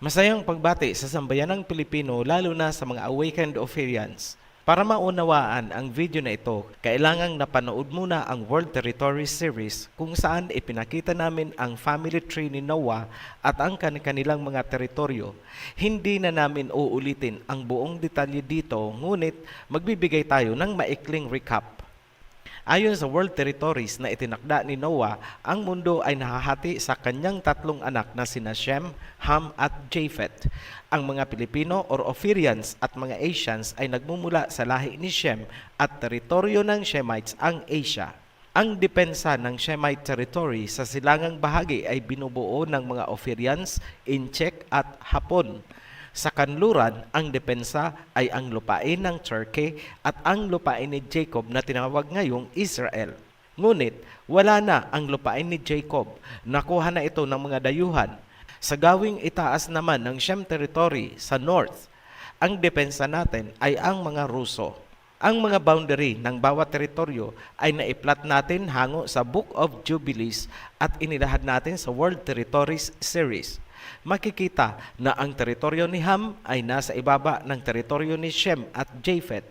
Masayang pagbati sa sambayanang Pilipino lalo na sa mga awakened Ophirians. Para maunawaan ang video na ito, kailangang napanood muna ang World Territory Series kung saan ipinakita namin ang family tree ni Noah at ang kanilang mga teritoryo. Hindi na namin uulitin ang buong detalye dito, ngunit magbibigay tayo ng maikling recap. Ayon sa World Territories na itinakda ni Noah, ang mundo ay nahahati sa kanyang tatlong anak na sina Shem, Ham at Japheth. Ang mga Pilipino or Ophirians at mga Asians ay nagmumula sa lahi ni Shem at teritoryo ng Shemites ang Asia. Ang depensa ng Shemite territory sa silangang bahagi ay binubuo ng mga Ophirians, Inchek at Hapon. Sa kanluran, ang depensa ay ang lupain ng Turkey at ang lupain ni Jacob na tinawag ngayong Israel. Ngunit, wala na ang lupain ni Jacob. Nakuha na ito ng mga dayuhan. Sa gawing itaas naman ng Shem territory sa north, ang depensa natin ay ang mga Ruso. Ang mga boundary ng bawat teritoryo ay naiplat natin hango sa Book of Jubilees at inilahad natin sa World Territories Series. Makikita na ang teritoryo ni Ham ay nasa ibaba ng teritoryo ni Shem at Japheth.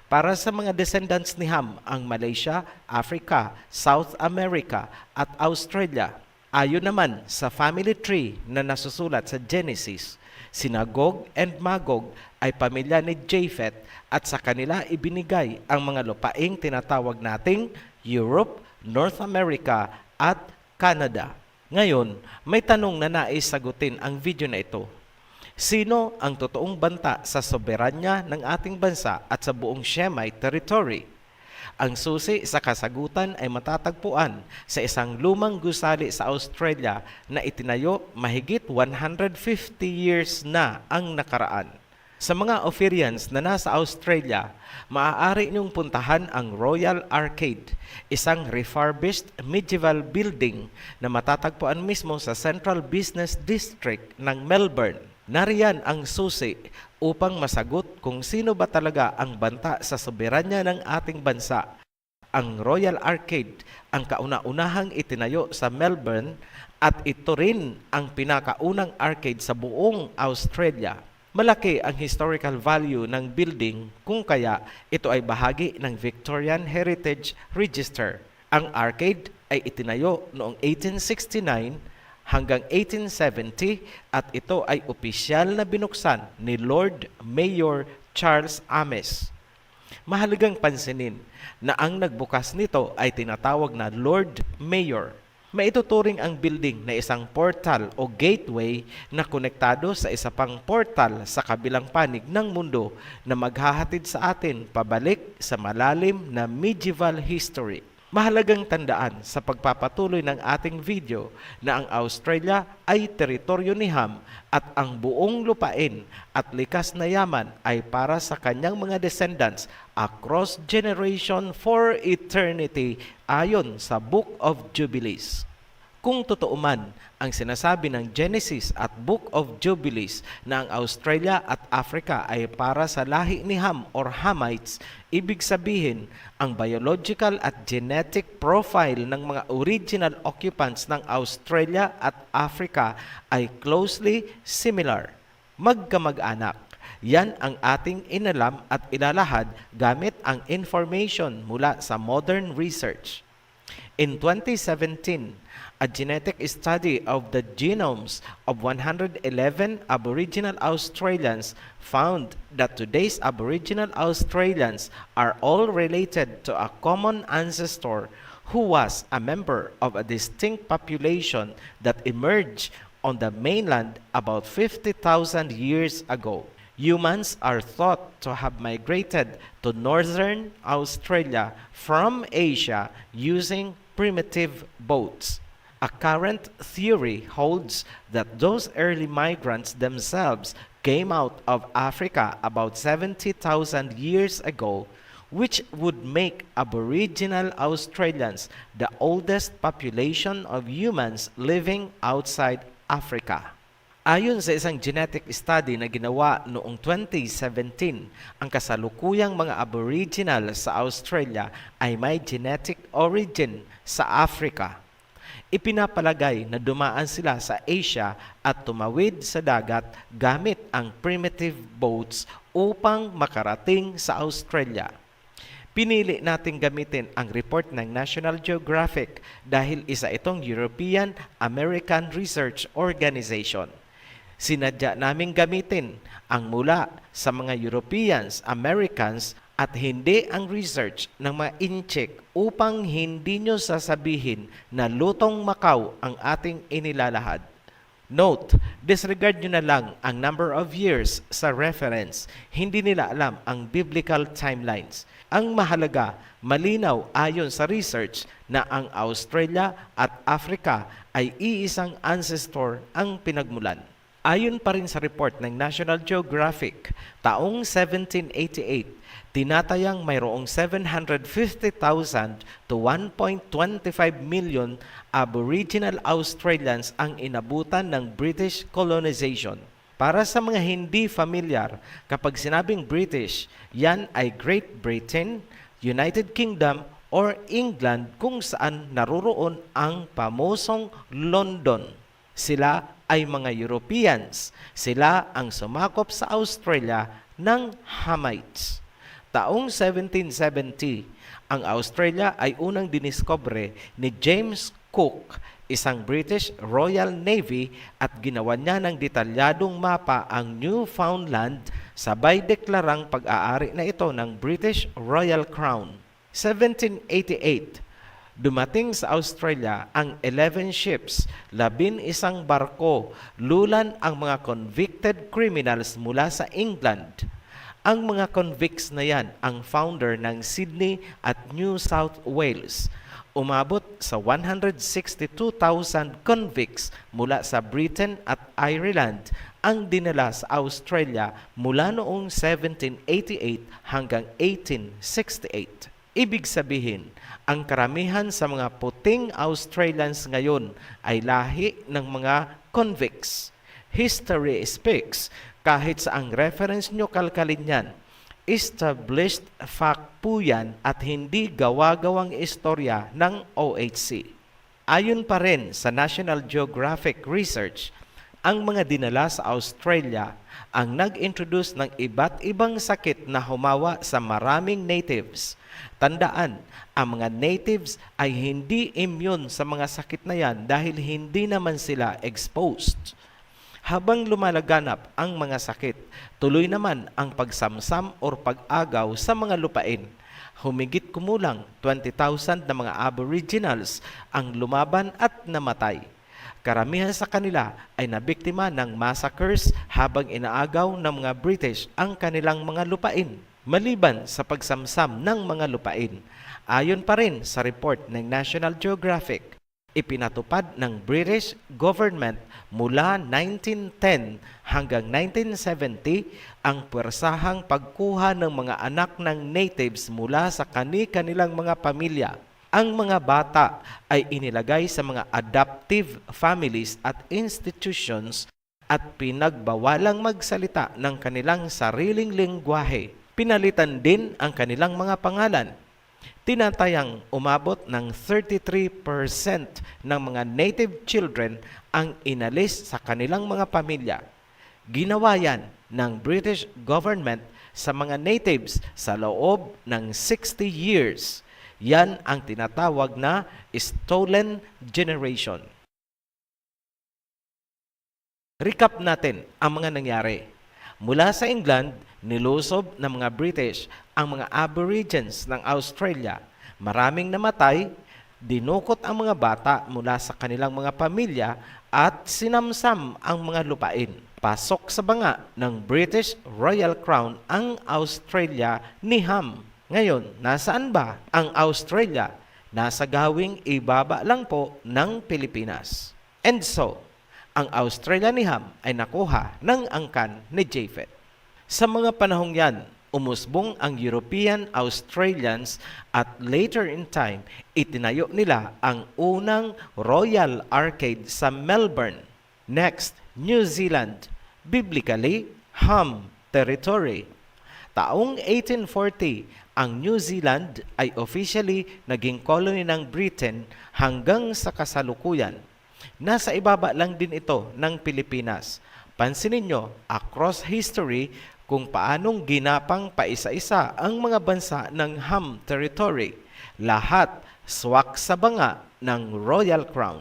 Para sa mga descendants ni Ham, ang Malaysia, Africa, South America at Australia. Ayon naman sa family tree na nasusulat sa Genesis, sina Gog and Magog ay pamilya ni Japheth at sa kanila ibinigay ang mga lupaing tinatawag nating Europe, North America at Canada. Ngayon, may tanong na nais sagutin ang video na ito. Sino ang totoong banta sa soberanya ng ating bansa at sa buong Shemite territory? Ang susi sa kasagutan ay matatagpuan sa isang lumang gusali sa Australia na itinayo mahigit 150 years na ang nakaraan. Sa mga Ophirians na nasa Australia, maaari niyong puntahan ang Royal Arcade, isang refurbished medieval building na matatagpuan mismo sa Central Business District ng Melbourne. Nariyan ang susi upang masagot kung sino ba talaga ang banta sa soberanya ng ating bansa. Ang Royal Arcade ang kauna-unahang itinayo sa Melbourne at ito rin ang pinakaunang arcade sa buong Australia. Malaki ang historical value ng building kung kaya ito ay bahagi ng Victorian Heritage Register. Ang arcade ay itinayo noong 1869 hanggang 1870 at ito ay opisyal na binuksan ni Lord Mayor Charles Ames. Mahalagang pansinin na ang nagbukas nito ay tinatawag na Lord Mayor. Maituturing ang building na isang portal o gateway na konektado sa isa pang portal sa kabilang panig ng mundo na maghahatid sa atin pabalik sa malalim na medieval history. Mahalagang tandaan sa pagpapatuloy ng ating video na ang Australia ay teritoryo ni Ham at ang buong lupain at likas na yaman ay para sa kanyang mga descendants across generation for eternity ayon sa Book of Jubilees. Kung totoo man ang sinasabi ng Genesis at Book of Jubilees na ang Australia at Africa ay para sa lahi ni Ham or Hamites, ibig sabihin ang biological at genetic profile ng mga original occupants ng Australia at Africa ay closely similar, magkamag-anak. Yan ang ating inalam at ilalahad gamit ang information mula sa modern research. In 2017, a genetic study of the genomes of 111 Aboriginal Australians found that today's Aboriginal Australians are all related to a common ancestor who was a member of a distinct population that emerged on the mainland about 50,000 years ago. Humans are thought to have migrated to northern Australia from Asia using primitive boats. A current theory holds that those early migrants themselves came out of Africa about 70,000 years ago, which would make Aboriginal Australians the oldest population of humans living outside Africa. Ayon sa isang genetic study na ginawa noong 2017, ang kasalukuyang mga Aboriginal sa Australia ay may genetic origin sa Africa. Ipinapalagay na dumaan sila sa Asia at tumawid sa dagat gamit ang primitive boats upang makarating sa Australia. Pinili nating gamitin ang report ng National Geographic dahil isa itong European American Research Organization. Sinadya naming gamitin ang mula sa mga Europeans, Americans at hindi ang research ng mga incheck upang hindi nyo sasabihin na lutong Macau ang ating inilalahad. Note, disregard nyo na lang ang number of years sa reference. Hindi nila alam ang biblical timelines. Ang mahalaga, malinaw ayon sa research na ang Australia at Africa ay iisang ancestor ang pinagmulan. Ayon pa rin sa report ng National Geographic, taong 1788, tinatayang mayroong 750,000 to 1.25 million Aboriginal Australians ang inabutan ng British colonization. Para sa mga hindi familiar, kapag sinabing British, yan ay Great Britain, United Kingdom, or England kung saan naroroon ang pamosong London. Sila ay mga Europeans. Sila ang sumakop sa Australia ng Hamites. Taong 1770, ang Australia ay unang diniskobre ni James Cook, isang British Royal Navy, at ginawa niya ng detalyadong mapa ang Newfoundland, sabay deklarang pag-aari na ito ng British Royal Crown. 1788, dumating sa Australia ang 11 ships, 11 barko, lulan ang mga convicted criminals mula sa England. Ang mga convicts na yan ang founder ng Sydney at New South Wales. Umabot sa 162,000 convicts mula sa Britain at Ireland ang dinala sa Australia mula noong 1788 hanggang 1868. Ibig sabihin, ang karamihan sa mga puting Australians ngayon ay lahi ng mga convicts. History speaks. Kahit sa ang reference nyo kalkalin yan, established fact po yan at hindi gawa-gawang istorya ng OHC. Ayon pa rin sa National Geographic Research, ang mga dinala sa Australia ang nag-introduce ng iba't ibang sakit na humawa sa maraming natives. Tandaan, ang mga natives ay hindi immune sa mga sakit na yan dahil hindi naman sila exposed. Habang lumalaganap ang mga sakit, tuloy naman ang pagsamsam o pag-agaw sa mga lupain. Humigit kumulang 20,000 na mga Aboriginals ang lumaban at namatay. Karamihan sa kanila ay nabiktima ng massacres habang inaagaw ng mga British ang kanilang mga lupain. Maliban sa pagsamsam ng mga lupain, ayon pa rin sa report ng National Geographic, ipinatupad ng British government mula 1910 hanggang 1970 ang puwersahang pagkuha ng mga anak ng natives mula sa kani-kanilang mga pamilya. Ang mga bata ay inilagay sa mga adoptive families at institutions at pinagbawalang magsalita ng kanilang sariling lengguwahe. Pinalitan din ang kanilang mga pangalan. Tinatayang umabot ng 33% ng mga native children ang inalis sa kanilang mga pamilya. Ginawa yan ng British government sa mga natives sa loob ng 60 years. Yan ang tinatawag na stolen generation. Recap natin ang mga nangyari. Mula sa England, nilusob ng mga British ang mga Aborigines ng Australia. Maraming namatay, dinukot ang mga bata mula sa kanilang mga pamilya at sinamsam ang mga lupain. Pasok sa banga ng British Royal Crown ang Australia ni Ham. Ngayon, nasaan ba ang Australia? Nasa gawing ibaba lang po ng Pilipinas. And so, ang Australia ni Ham ay nakuha ng angkan ni Japhet. Sa mga panahong yan, umusbong ang European Australians at later in time, itinayo nila ang unang Royal Arcade sa Melbourne. Next, New Zealand, biblically, Ham Territory. Taong 1840, Ang New Zealand ay officially naging colony ng Britain hanggang sa kasalukuyan. Nasa ibaba lang din ito ng Pilipinas. Pansinin nyo, across history, kung paanong ginapang paisa-isa ang mga bansa ng Ham Territory. Lahat swak sa banga ng Royal Crown.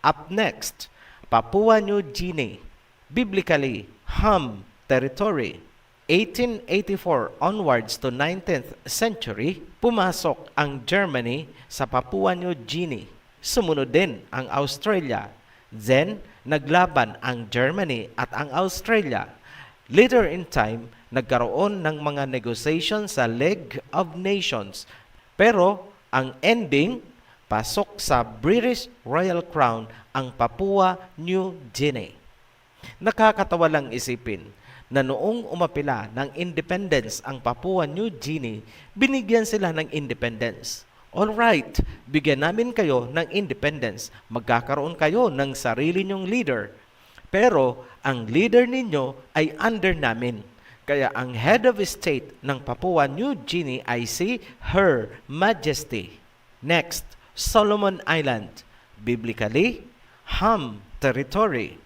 Up next, Papua New Guinea, biblically Ham Territory. 1884 onwards to 19th century, pumasok ang Germany sa Papua New Guinea. Sumunod din ang Australia. Then, naglaban ang Germany at ang Australia. Later in time, nagkaroon ng mga negotiation sa League of Nations. Pero, ang ending, pasok sa British Royal Crown ang Papua New Guinea. Nakakatawa lang isipin na noong umapila ng independence ang Papua New Guinea, binigyan sila ng independence. Alright, bigyan namin kayo ng independence. Magkakaroon kayo ng sarili nyong leader. Pero ang leader ninyo ay under namin. Kaya ang head of state ng Papua New Guinea ay si Her Majesty. Next, Solomon Island, biblically Ham Territory.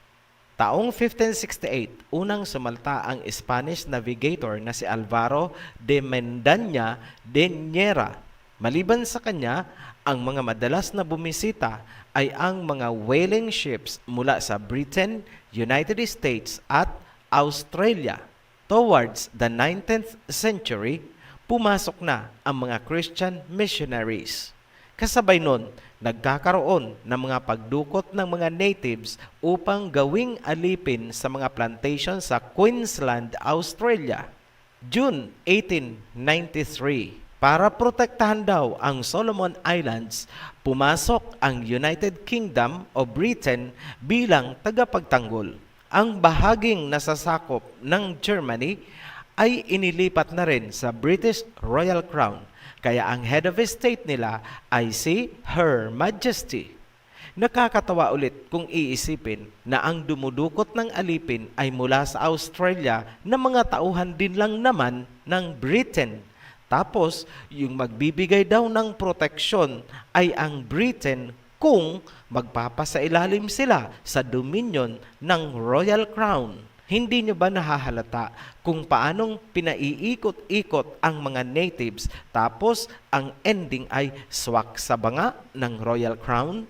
Taong 1568, unang sumalta ang Spanish navigator na si Alvaro de Mendaña de Niera. Maliban sa kanya, ang mga madalas na bumisita ay ang mga whaling ships mula sa Britain, United States at Australia. Towards the 19th century, pumasok na ang mga Christian missionaries. Kasabay nun, nagkakaroon ng mga pagdukot ng mga natives upang gawing alipin sa mga plantation sa Queensland, Australia. June 1893, para protektahan daw ang Solomon Islands, pumasok ang United Kingdom o Britain bilang tagapagtanggol. Ang bahaging nasasakop ng Germany ay inilipat na rin sa British Royal Crown. Kaya ang head of state nila ay si Her Majesty. Nakakatawa ulit kung iisipin na ang dumudukot ng alipin ay mula sa Australia na mga tauhan din lang naman ng Britain. Tapos, yung magbibigay daw ng proteksyon ay ang Britain kung magpapasailalim sila sa dominion ng Royal Crown. Hindi nyo ba nahahalata kung paanong pinaiikot-ikot ang mga natives tapos ang ending ay swak sa banga ng Royal Crown?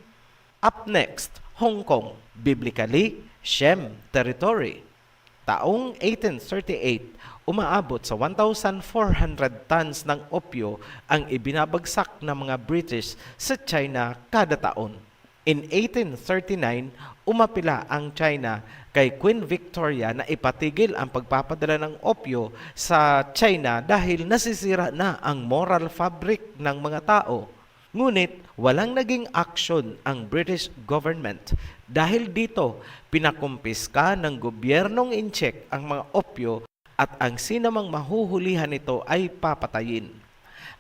Up next, Hong Kong, biblically Siem Territory. Taong 1838, umaabot sa 1,400 tons ng opyo ang ibinabagsak ng mga British sa China kada taon. In 1839, umapila ang China kay Queen Victoria na ipatigil ang pagpapadala ng opyo sa China dahil nasisira na ang moral fabric ng mga tao. Ngunit walang naging aksyon ang British government. Dahil dito, pinakumpiska ng gobyernong Incheck ang mga opyo at ang sinamang mahuhulihan nito ay papatayin.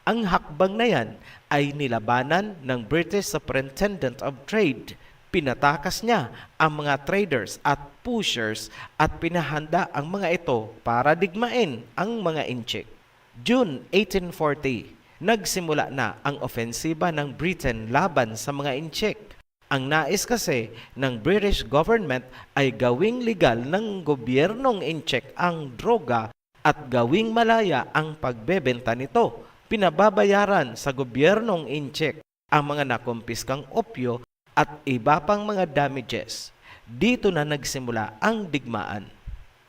Ang hakbang na yan ay nilabanan ng British Superintendent of Trade. Pinatakas niya ang mga traders at pushers at pinahanda ang mga ito para digmain ang mga Incheck. June 1840, nagsimula na ang ofensiba ng Britain laban sa mga Incheck. Ang nais kasi ng British government ay gawing legal ng gobyernong Incheck ang droga at gawing malaya ang pagbebenta nito. Pinababayaran sa gobyernong Incheck ang mga nakumpiskang opyo at iba pang mga damages. Dito na nagsimula ang digmaan.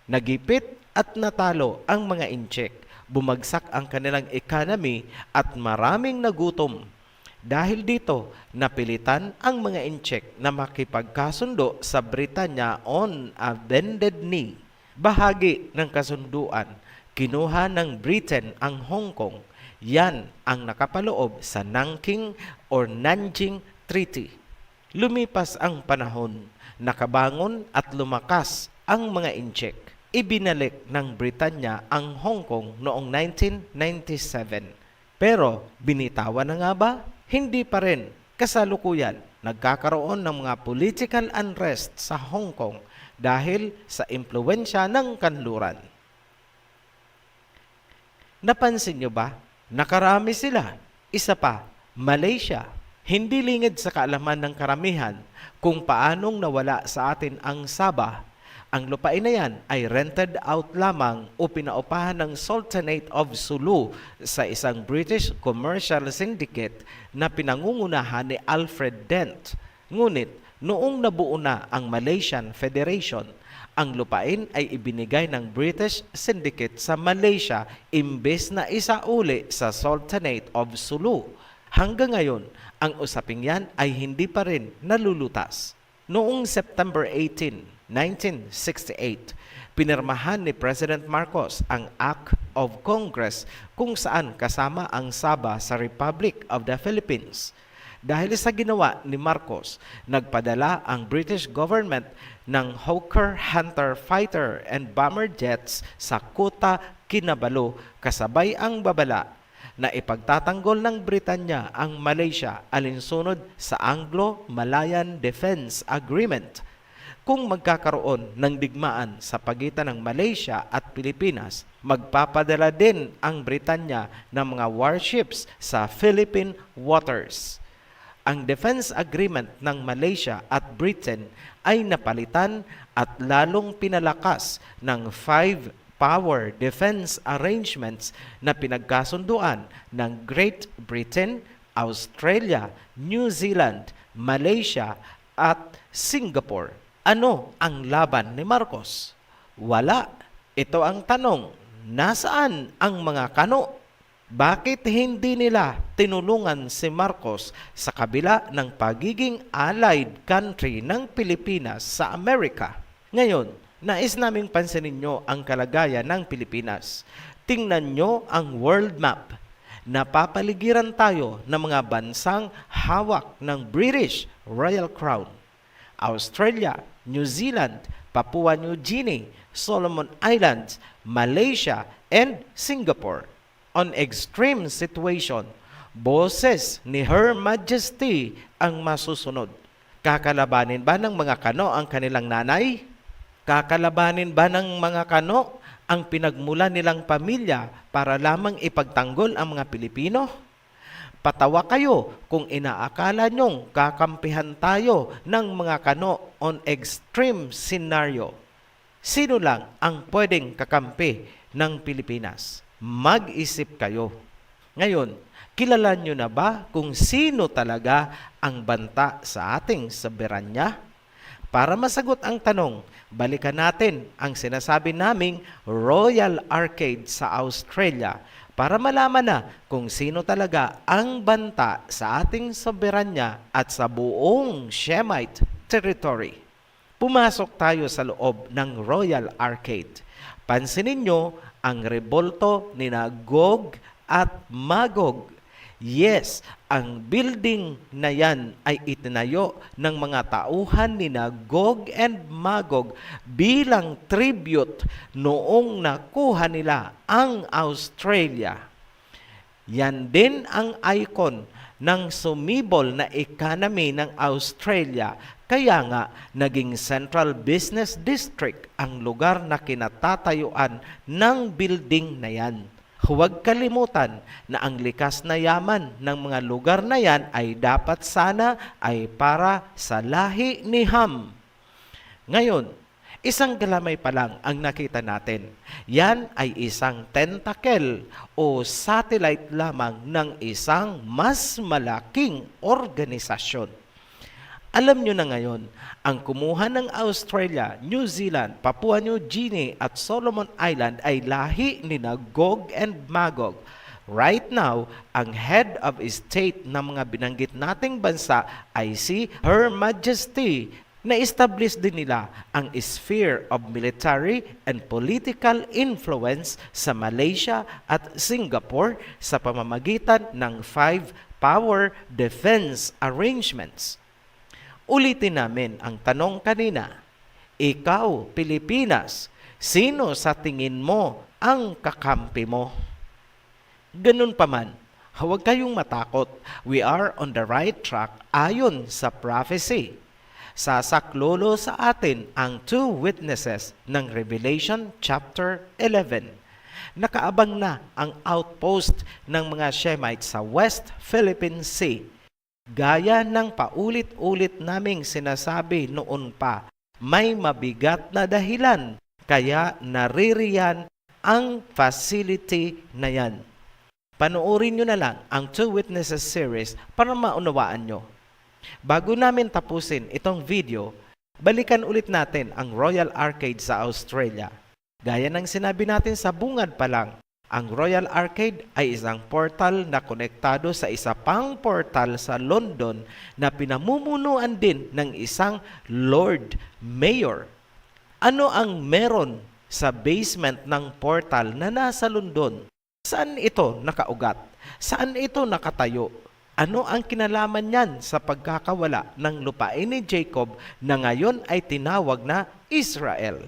Nagipit at natalo ang mga Incheck. Bumagsak ang kanilang economy at maraming nagutom. Dahil dito, napilitan ang mga Incheck na makipagkasundo sa Britanya on a bended knee. Bahagi ng kasunduan, kinuha ng Britain ang Hong Kong. Yan ang nakapaloob sa Nanking or Nanjing Treaty. Lumipas ang panahon, nakabangon at lumakas ang mga Incheck. Ibinalik ng Britanya ang Hong Kong noong 1997. Pero binitawan na nga ba? Hindi pa rin. Kasalukuyan, nagkakaroon ng mga political unrest sa Hong Kong dahil sa impluwensya ng kanluran. Napansin nyo ba Nakarami sila. Isa pa, Malaysia. Hindi lingid sa kaalaman ng karamihan kung paanong nawala sa atin ang Sabah. Ang lupain na yan ay rented out lamang o pinaupahan ng Sultanate of Sulu sa isang British commercial syndicate na pinangungunahan ni Alfred Dent. Ngunit noong nabuo na ang Malaysian Federation, ang lupain ay ibinigay ng British syndicate sa Malaysia imbes na isauli sa Sultanate of Sulu. Hanggang ngayon, ang usaping yan ay hindi pa rin nalulutas. Noong September 18, 1968, pinirmahan ni President Marcos ang Act of Congress kung saan kasama ang Sabah sa Republic of the Philippines. Dahil sa ginawa ni Marcos, nagpadala ang British government ng Hawker Hunter fighter and bomber jets sa Kota Kinabalu kasabay ang babala na ipagtatanggol ng Britanya ang Malaysia alinsunod sa Anglo-Malayan Defense Agreement. Kung magkakaroon ng digmaan sa pagitan ng Malaysia at Pilipinas, magpapadala din ang Britanya ng mga warships sa Philippine waters. Ang defense agreement ng Malaysia at Britain ay napalitan at lalong pinalakas ng 5 power defense arrangements na pinagkasunduan ng Great Britain, Australia, New Zealand, Malaysia at Singapore. Ano ang laban ni Marcos? Wala. Ito ang tanong. Nasaan ang mga kano? Bakit hindi nila tinulungan si Marcos sa kabila ng pagiging allied country ng Pilipinas sa Amerika? Ngayon, nais naming pansinin nyo ang kalagayan ng Pilipinas. Tingnan nyo ang world map. Napapaligiran tayo ng mga bansang hawak ng British Royal Crown. Australia, New Zealand, Papua New Guinea, Solomon Islands, Malaysia, and Singapore. On extreme situation, boses ni Her Majesty ang masusunod. Kakalabanin ba ng mga kano ang kanilang nanay? Kakalabanin ba ng mga kano ang pinagmula nilang pamilya para lamang ipagtanggol ang mga Pilipino? Patawa kayo kung inaakala nyong kakampihan tayo ng mga kano on extreme scenario. Sino lang ang pwedeng kakampi ng Pilipinas? Mag-isip kayo. Ngayon, kilala nyo na ba kung sino talaga ang banta sa ating soberanya? Para masagot ang tanong, balikan natin ang sinasabi naming Royal Arcade sa Australia para malaman na kung sino talaga ang banta sa ating soberanya at sa buong Shemite territory. Pumasok tayo sa loob ng Royal Arcade. Pansinin nyo ang rebolto ni Gog at Magog. Yes, ang building na yan ay itinayo ng mga tauhan ni Gog and Magog bilang tribute noong nakuha nila ang Australia. Yan din ang icon ng sumibol na economy ng Australia. Kaya nga, naging Central Business District ang lugar na kinatatayuan ng building na yan. Huwag kalimutan na ang likas na yaman ng mga lugar na yan ay dapat sana ay para sa lahi ni Ham. Ngayon, isang galamay pa lang ang nakita natin. Yan ay isang tentacle o satellite lamang ng isang mas malaking organisasyon. Alam nyo na ngayon, ang kumuha ng Australia, New Zealand, Papua New Guinea at Solomon Island ay lahi ni Gog and Magog. Right now, ang head of state ng mga binanggit nating bansa ay si Her Majesty. Na-establish din nila ang sphere of military and political influence sa Malaysia at Singapore sa pamamagitan ng 5 power defense arrangements. Ulitin namin ang tanong kanina. Ikaw, Pilipinas, sino sa tingin mo ang kakampi mo? Ganun pa man, huwag kayong matakot. We are on the right track ayon sa prophecy. Sasaklolo sa atin ang 2 witnesses ng Revelation chapter 11. Nakaabang na ang outpost ng mga Shemites sa West Philippine Sea. Gaya ng paulit-ulit naming sinasabi noon pa, may mabigat na dahilan kaya naririyan ang facility na yan. Panoorin nyo na lang ang Two Witnesses series para maunawaan nyo. Bago namin tapusin itong video, balikan ulit natin ang Royal Arcade sa Australia. Gaya ng sinabi natin sa bungad pa lang, ang Royal Arcade ay isang portal na konektado sa isa pang portal sa London na pinamumunuan din ng isang Lord Mayor. Ano ang meron sa basement ng portal na nasa London? Saan ito nakaugat? Saan ito nakatayo? Ano ang kinalaman niyan sa pagkakawala ng lupain ni Jacob na ngayon ay tinawag na Israel?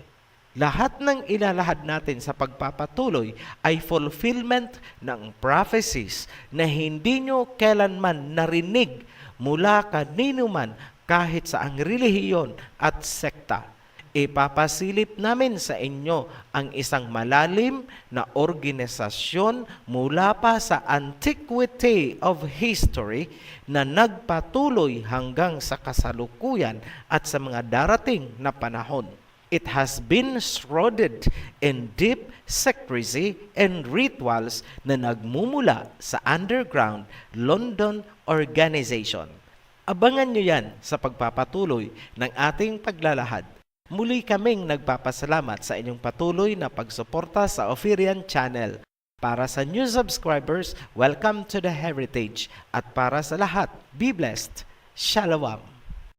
Lahat ng ilalahad natin sa pagpapatuloy ay fulfillment ng prophecies na hindi nyo kailanman narinig mula kanino man kahit sa ang relihiyon at sekta. Ipapasilip namin sa inyo ang isang malalim na organisasyon mula pa sa antiquity of history na nagpatuloy hanggang sa kasalukuyan at sa mga darating na panahon. It has been shrouded in deep secrecy and rituals na nagmumula sa underground London organization. Abangan nyo yan sa pagpapatuloy ng ating paglalahad. Muli kaming nagpapasalamat sa inyong patuloy na pagsuporta sa Ophirian Channel. Para sa new subscribers, welcome to the heritage. At para sa lahat, be blessed. Shalom.